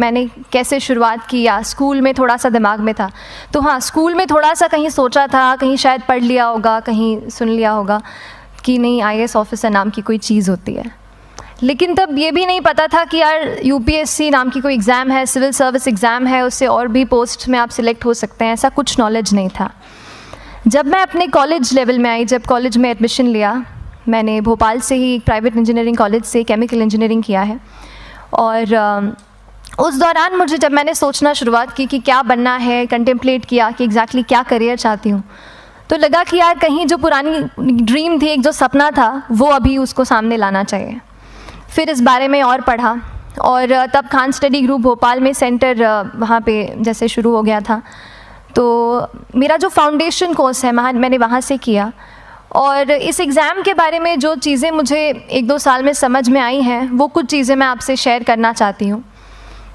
मैंने कैसे शुरुआत की या स्कूल में थोड़ा सा दिमाग में था, तो हाँ, स्कूल में थोड़ा सा कहीं सोचा था, कहीं शायद पढ़ लिया होगा, कहीं सुन लिया होगा कि नहीं IAS ऑफिसर नाम की कोई चीज़ होती है। लेकिन तब ये भी नहीं पता था कि यार UPSC नाम की कोई एग्ज़ाम है, सिविल सर्विस एग्ज़ाम है, उससे और भी पोस्ट में आप सिलेक्ट हो सकते हैं, ऐसा कुछ नॉलेज नहीं था। जब मैं अपने कॉलेज लेवल में आई, जब कॉलेज में एडमिशन लिया, मैंने भोपाल से ही प्राइवेट इंजीनियरिंग कॉलेज से केमिकल इंजीनियरिंग किया है, और उस दौरान मुझे जब मैंने सोचना शुरुआत की कि क्या बनना है, कंटेम्पलेट किया कि एग्जैक्टली क्या करियर चाहती हूँ, तो लगा कि यार कहीं जो पुरानी ड्रीम थी, एक जो सपना था, वो अभी उसको सामने लाना चाहिए। फिर इस बारे में और पढ़ा, और तब खान स्टडी ग्रुप भोपाल में सेंटर वहाँ पे जैसे शुरू हो गया था, तो मेरा जो फाउंडेशन कोर्स है मैंने वहाँ से किया। और इस एग्ज़ाम के बारे में जो चीज़ें मुझे 1-2 साल में समझ में आई हैं, वो कुछ चीज़ें मैं आपसे शेयर करना चाहती हूँ।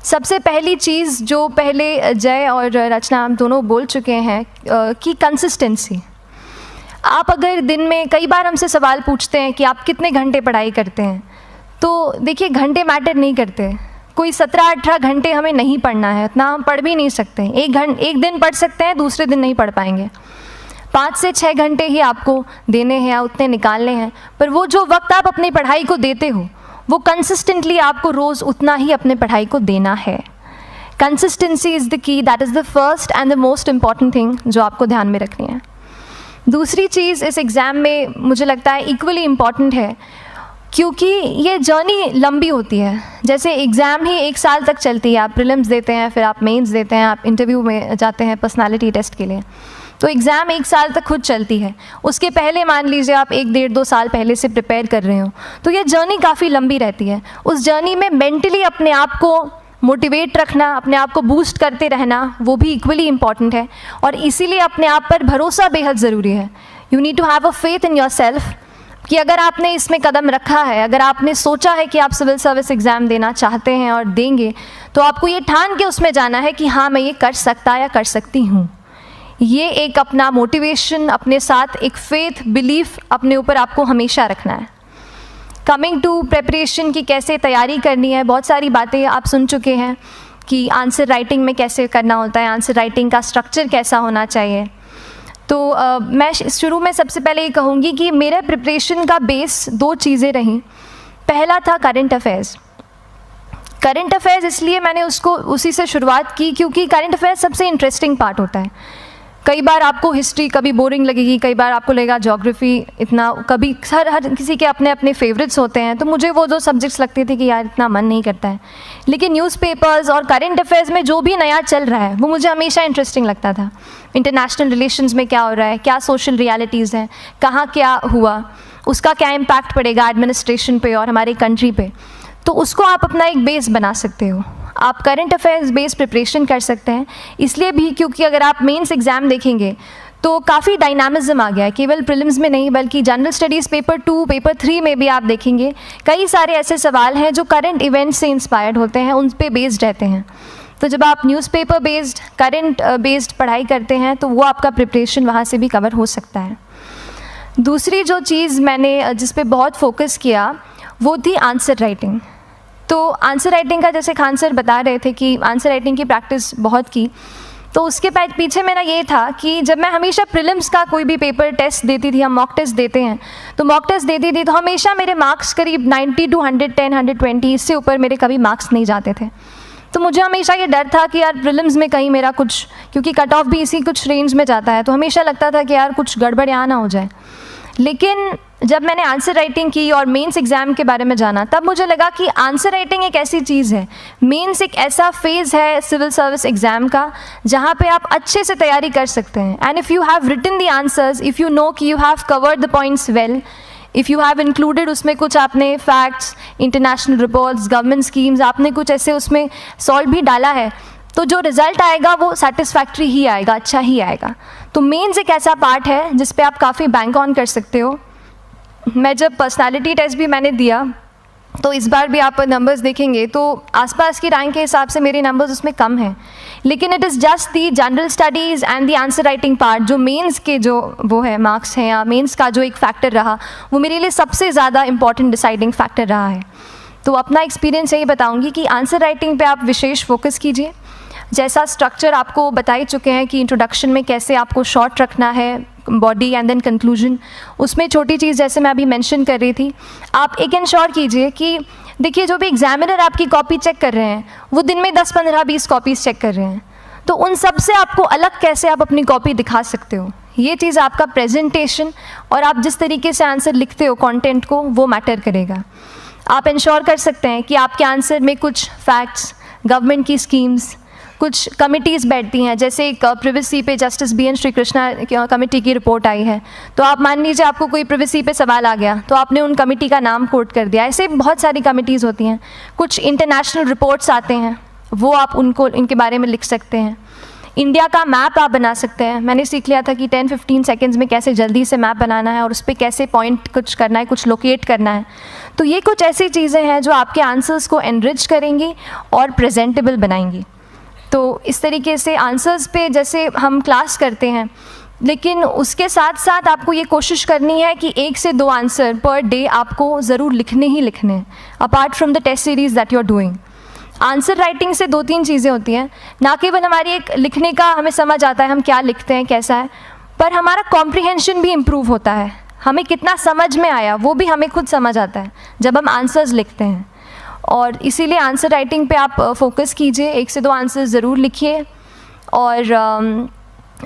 सबसे पहली चीज़ जो पहले जय और रचना हम दोनों बोल चुके हैं कि कंसिस्टेंसी। आप अगर दिन में, कई बार हमसे सवाल पूछते हैं कि आप कितने घंटे पढ़ाई करते हैं, तो देखिए घंटे मैटर नहीं करते। कोई 17-18 घंटे हमें नहीं पढ़ना है, इतना हम पढ़ भी नहीं सकते। एक दिन पढ़ सकते हैं, दूसरे दिन नहीं पढ़ पाएंगे। 5 से 6 घंटे ही आपको देने हैं या उतने निकालने हैं, पर वो जो वक्त आप अपनी पढ़ाई को देते हो, वो कंसिस्टेंटली आपको रोज़ उतना ही अपने पढ़ाई को देना है। Consistency is the key, that is the first and the most important thing जो आपको ध्यान में रखनी है। दूसरी चीज़ इस एग्ज़ाम में मुझे लगता है इक्वली इम्पॉर्टेंट है, क्योंकि ये जर्नी लंबी होती है। जैसे एग्ज़ाम ही 1 साल तक चलती है, आप प्रीलिम्स देते हैं, फिर आप मेंस देते हैं, आप इंटरव्यू में जाते हैं पर्सनालिटी टेस्ट के लिए, तो एग्ज़ाम 1 साल तक खुद चलती है। उसके पहले मान लीजिए आप 1-1.5-2 साल पहले से प्रिपेयर कर रहे हो, तो ये जर्नी काफ़ी लंबी रहती है। उस जर्नी में मेंटली अपने आप को मोटिवेट रखना, अपने आप को बूस्ट करते रहना, वो भी इक्वली इम्पॉर्टेंट है, और इसीलिए अपने आप पर भरोसा बेहद ज़रूरी है। You need to have a faith in yourself कि अगर आपने इसमें कदम रखा है, अगर आपने सोचा है कि आप सिविल सर्विस एग्ज़ाम देना चाहते हैं और देंगे, तो आपको ये ठान के उसमें जाना है कि हाँ, मैं ये कर सकता या कर सकती हूँ। ये एक अपना मोटिवेशन, अपने साथ एक फेथ, बिलीफ अपने ऊपर आपको हमेशा रखना है। कमिंग टू प्रेपरेशन की कैसे तैयारी करनी है, बहुत सारी बातें आप सुन चुके हैं कि आंसर राइटिंग में कैसे करना होता है, आंसर राइटिंग का स्ट्रक्चर कैसा होना चाहिए। तो मैं शुरू में सबसे पहले ये कहूँगी कि मेरे प्रिपरेशन का बेस 2 चीज़ें रहीं। पहला था करंट अफेयर्स। करंट अफेयर्स इसलिए मैंने उसी से शुरुआत की क्योंकि करंट अफेयर्स सबसे इंटरेस्टिंग पार्ट होता है। कई बार आपको हिस्ट्री कभी बोरिंग लगेगी, कई बार आपको लगेगा ज्योग्राफी इतना, कभी हर किसी के अपने अपने फेवरेट्स होते हैं। तो मुझे वो 2 सब्जेक्ट्स लगते थे कि यार इतना मन नहीं करता है, लेकिन न्यूज़पेपर्स और करंट अफेयर्स में जो भी नया चल रहा है वो मुझे हमेशा इंटरेस्टिंग लगता था। इंटरनेशनल रिलेशंस में क्या हो रहा है, क्या सोशल रियलिटीज़ हैं, कहाँ क्या हुआ, उसका क्या इम्पैक्ट पड़ेगा एडमिनिस्ट्रेशन पे और हमारी कंट्री पे, तो उसको आप अपना एक बेस बना सकते हो। आप करंट अफेयर्स बेस्ड प्रिपरेशन कर सकते हैं, इसलिए भी क्योंकि अगर आप मेंस एग्ज़ाम देखेंगे तो काफ़ी डायनामिज्म आ गया है, केवल प्रीलिम्स में नहीं बल्कि जनरल स्टडीज़ पेपर 2, पेपर 3 में भी आप देखेंगे कई सारे ऐसे सवाल हैं जो करंट इवेंट्स से इंस्पायर्ड होते हैं, उन पे बेस्ड रहते हैं। तो जब आप न्यूज़पेपर बेस्ड, करंट बेस्ड पढ़ाई करते हैं तो वो आपका प्रिपरेशन वहाँ से भी कवर हो सकता है। दूसरी जो चीज़ मैंने जिस पे बहुत फोकस किया वो थी आंसर राइटिंग। तो आंसर राइटिंग का, जैसे खान सर बता रहे थे कि आंसर राइटिंग की प्रैक्टिस बहुत की, तो उसके पीछे मेरा ये था कि जब मैं हमेशा प्रीलिम्स का कोई भी पेपर टेस्ट देती थी, हम मॉक टेस्ट देते हैं, तो मॉक टेस्ट देती थी तो हमेशा मेरे मार्क्स करीब 90 to 110, 120, इससे ऊपर मेरे कभी मार्क्स नहीं जाते थे। तो मुझे हमेशा ये डर था कि यार प्रीलिम्स में कहीं मेरा कुछ, क्योंकि कट ऑफ भी इसी कुछ रेंज में जाता है, तो हमेशा लगता था कि यार कुछ गड़बड़ यहाँ ना हो जाए। लेकिन जब मैंने आंसर राइटिंग की और मेंस एग्ज़ाम के बारे में जाना, तब मुझे लगा कि आंसर राइटिंग एक ऐसी चीज़ है, मेंस एक ऐसा फेज़ है सिविल सर्विस एग्ज़ाम का जहाँ पे आप अच्छे से तैयारी कर सकते हैं। And if you have written the answers, if you know कि you have covered the points well, if you have included उसमें कुछ आपने facts, international reports, government schemes, आपने कुछ ऐसे उसमें सॉल्व भी डाला है, तो जो रिज़ल्ट आएगा वो सेटिस्फैक्ट्री ही आएगा, अच्छा ही आएगा। तो मेंस एक ऐसा पार्ट है जिस पे आप काफ़ी बैंक ऑन कर सकते हो। मैं जब पर्सनालिटी टेस्ट भी मैंने दिया, तो इस बार भी आप नंबर्स देखेंगे तो आसपास की रैंक के हिसाब से मेरे नंबर्स उसमें कम हैं, लेकिन it is just the general studies and the answer writing part, जो मेंस के जो वो है मार्क्स हैं या मेंस का जो एक फैक्टर रहा, वो मेरे लिए सबसे ज़्यादा इंपॉर्टेंट डिसाइडिंग फैक्टर रहा है। तो अपना एक्सपीरियंस यही बताऊंगी कि आंसर राइटिंग पे आप विशेष फोकस कीजिए। जैसा स्ट्रक्चर आपको बता ही चुके हैं कि इंट्रोडक्शन में कैसे आपको शॉर्ट रखना है, बॉडी एंड देन कंक्लूजन, उसमें छोटी चीज़ जैसे मैं अभी मेंशन कर रही थी, आप एक इंश्योर कीजिए कि देखिए जो भी एग्जामिनर आपकी कॉपी चेक कर रहे हैं वो दिन में 10, 15, 20 कॉपीज़ चेक कर रहे हैं, तो उन सब से आपको अलग कैसे आप अपनी कॉपी दिखा सकते हो, ये चीज़ आपका प्रेजेंटेशन और आप जिस तरीके से आंसर लिखते हो कंटेंट को, वो मैटर करेगा। आप इंश्योर कर सकते हैं कि आपके आंसर में कुछ फैक्ट्स, गवर्नमेंट की स्कीम्स, कुछ कमिटीज़ बैठती हैं, जैसे एक प्रिवेसी पे justice BN Shri Krishna committee की रिपोर्ट आई है, तो आप मान लीजिए आपको कोई प्रिवेसी पे सवाल आ गया तो आपने उन कमेटी का नाम कोट कर दिया। ऐसे बहुत सारी कमिटीज़ होती हैं। कुछ इंटरनेशनल रिपोर्ट्स आते हैं, वो आप उनको इनके बारे में लिख सकते हैं। इंडिया का मैप आप बना सकते हैं। मैंने सीख लिया था कि 10-15 सेकेंड्स में कैसे जल्दी से मैप बनाना है और उस पर कैसे पॉइंट कुछ करना है, कुछ लोकेट करना है। तो ये कुछ ऐसी चीज़ें हैं जो आपके आंसर्स को एनरिच करेंगी और प्रेजेंटेबल बनाएंगी। तो इस तरीके से आंसर्स पे जैसे हम क्लास करते हैं, लेकिन उसके साथ साथ आपको ये कोशिश करनी है कि 1 से 2 आंसर पर डे आपको ज़रूर लिखने ही लिखने हैं, apart from the test series that you are doing. Answer writing से 2-3 चीज़ें होती हैं, ना केवल हमारी एक लिखने का हमें समझ आता है हम क्या लिखते हैं कैसा है, पर हमारा कॉम्प्रिहेंशन भी इम्प्रूव होता है। हमें कितना समझ में आया वो भी हमें खुद समझ आता है जब हम आंसर्स लिखते हैं। और इसीलिए आंसर राइटिंग पे आप फोकस कीजिए, 1 से 2 आंसर ज़रूर लिखिए। और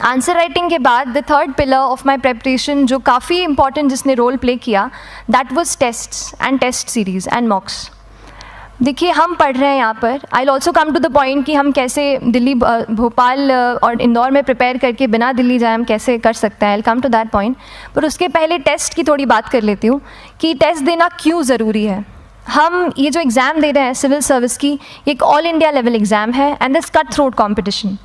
आंसर राइटिंग के बाद the third pillar of my preparation जो काफ़ी इंपॉर्टेंट जिसने रोल प्ले किया, that was tests and test series and mocks. देखिए हम पढ़ रहे हैं यहाँ पर, I will also come to the point कि हम कैसे दिल्ली, भोपाल और इंदौर में प्रिपेयर करके बिना दिल्ली जाए हम कैसे कर सकते हैं, I will come to that point. पर उसके पहले टेस्ट की थोड़ी बात कर लेती हूँ कि टेस्ट देना क्यों ज़रूरी है। हम ये जो एग्ज़ाम दे रहे हैं सिविल सर्विस की, ये एक ऑल इंडिया लेवल एग्ज़ाम है and this cut throat competition.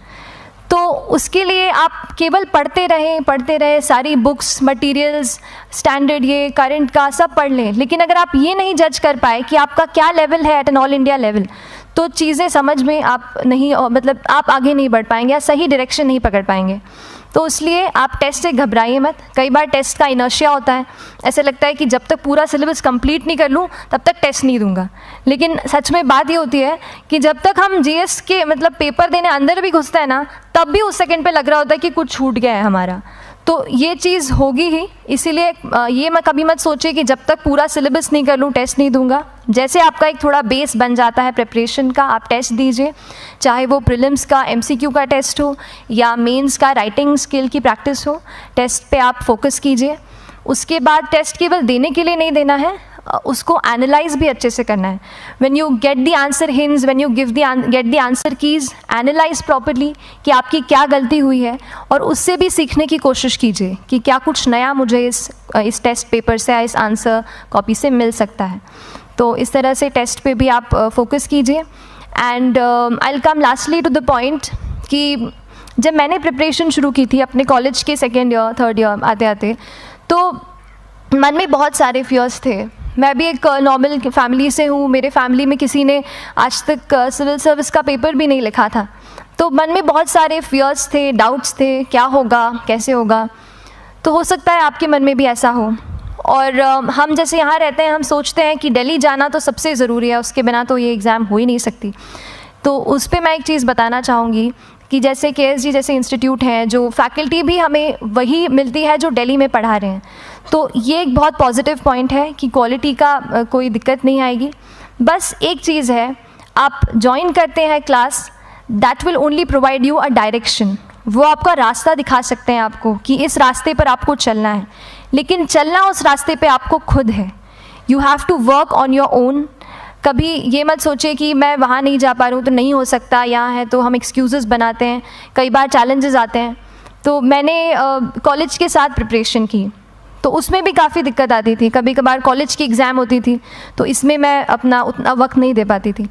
तो उसके लिए आप केवल पढ़ते रहें, सारी बुक्स, मटेरियल्स, स्टैंडर्ड ये करंट का सब पढ़ लें, लेकिन अगर आप ये नहीं जज कर पाए कि आपका क्या लेवल है at an all India level, तो चीज़ें समझ में आप नहीं, मतलब आप आगे नहीं बढ़ पाएंगे या सही डायरेक्शन नहीं पकड़ पाएंगे। तो इसलिए आप टेस्ट से घबराइए मत। कई बार टेस्ट का इनर्शिया होता है, ऐसे लगता है कि जब तक पूरा सिलेबस कंप्लीट नहीं कर लूँ तब तक टेस्ट नहीं दूंगा, लेकिन सच में बात ये होती है कि जब तक हम GS के मतलब पेपर देने अंदर भी घुसते हैं ना, तब भी उस सेकंड पे लग रहा होता है कि कुछ छूट गया है हमारा। तो ये चीज़ होगी ही, इसीलिए ये मैं कभी मत सोचिए कि जब तक पूरा सिलेबस नहीं कर लूँ टेस्ट नहीं दूंगा। जैसे आपका एक थोड़ा बेस बन जाता है प्रिपरेशन का, आप टेस्ट दीजिए, चाहे वो प्रीलिम्स का MCQ का टेस्ट हो या मेंस का राइटिंग स्किल की प्रैक्टिस हो, टेस्ट पे आप फोकस कीजिए। उसके बाद टेस्ट केवल देने के लिए नहीं देना है, उसको एनालाइज भी अच्छे से करना है। When you get the answer hints, when you get the answer keys, analyse properly कि आपकी क्या गलती हुई है और उससे भी सीखने की कोशिश कीजिए कि क्या कुछ नया मुझे इस टेस्ट पेपर से या इस आंसर कॉपी से मिल सकता है। तो इस तरह से टेस्ट पे भी आप फोकस कीजिए। And I will come lastly to the point कि जब मैंने प्रिपरेशन शुरू की थी अपने कॉलेज के 2nd ईयर 3rd ईयर आते आते, तो मन में बहुत सारे फियर्स थे। मैं भी एक नॉर्मल फैमिली से हूँ, मेरे फैमिली में किसी ने आज तक सिविल सर्विस का पेपर भी नहीं लिखा था, तो मन में बहुत सारे फियर्स थे, डाउट्स थे, क्या होगा, कैसे होगा। तो हो सकता है आपके मन में भी ऐसा हो। और हम जैसे यहाँ रहते हैं, हम सोचते हैं कि दिल्ली जाना तो सबसे ज़रूरी है, उसके बिना तो ये एग्ज़ाम हो ही नहीं सकती। तो उस पर मैं एक चीज़ बताना चाहूँगी कि जैसे KSG जैसे इंस्टीट्यूट हैं, जो फैकल्टी भी हमें वही मिलती है जो दिल्ली में पढ़ा रहे हैं, तो ये एक बहुत पॉजिटिव पॉइंट है कि क्वालिटी का कोई दिक्कत नहीं आएगी। बस एक चीज़ है, आप ज्वाइन करते हैं class, that will only provide you a direction. वो आपका रास्ता दिखा सकते हैं आपको कि इस रास्ते पर आपको चलना है, लेकिन चलना उस रास्ते पे आपको खुद है। You have to work on your own. कभी ये मत सोचिए कि मैं वहाँ नहीं जा पा रहा हूँ तो नहीं हो सकता, यहाँ है, तो हम एक्सक्यूज़ेस बनाते हैं। कई बार चैलेंजेस आते हैं। तो मैंने कॉलेज के साथ प्रिपरेशन की, तो उसमें भी काफ़ी दिक्कत आती थी। कभी कभार कॉलेज की एग्ज़ाम होती थी तो इसमें मैं अपना उतना वक्त नहीं दे पाती थी।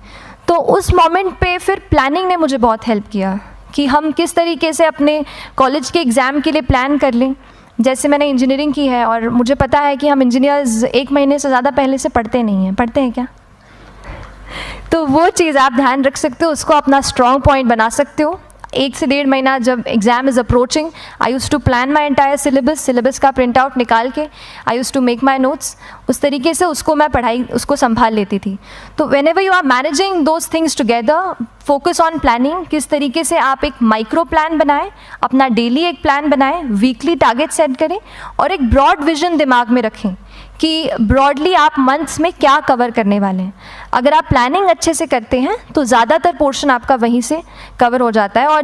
तो उस मोमेंट पे फिर प्लानिंग ने मुझे बहुत हेल्प किया कि हम किस तरीके से अपने कॉलेज के एग्ज़ाम के लिए प्लान कर लें। जैसे मैंने इंजीनियरिंग की है और मुझे पता है कि हम इंजीनियर्स 1 महीने से ज़्यादा पहले से पढ़ते नहीं हैं। पढ़ते हैं क्या? तो वो चीज़ आप ध्यान रख सकते हो, उसको अपना स्ट्रॉन्ग पॉइंट बना सकते हो। 1 से 1.5 महीना जब exam is approaching, I use to plan my entire syllabus का प्रिंट आउट निकाल के I use to make my notes, उस तरीके से उसको मैं उसको संभाल लेती थी। तो whenever you are managing those things together, focus on planning, किस तरीके से आप एक माइक्रो प्लान बनाएं, अपना डेली एक प्लान बनाएं, वीकली टारगेट सेट करें और एक ब्रॉड विजन दिमाग में रखें कि ब्रॉडली आप मंथ्स में क्या कवर करने वाले हैं। अगर आप प्लानिंग अच्छे से करते हैं तो ज़्यादातर पोर्शन आपका वहीं से कवर हो जाता है। और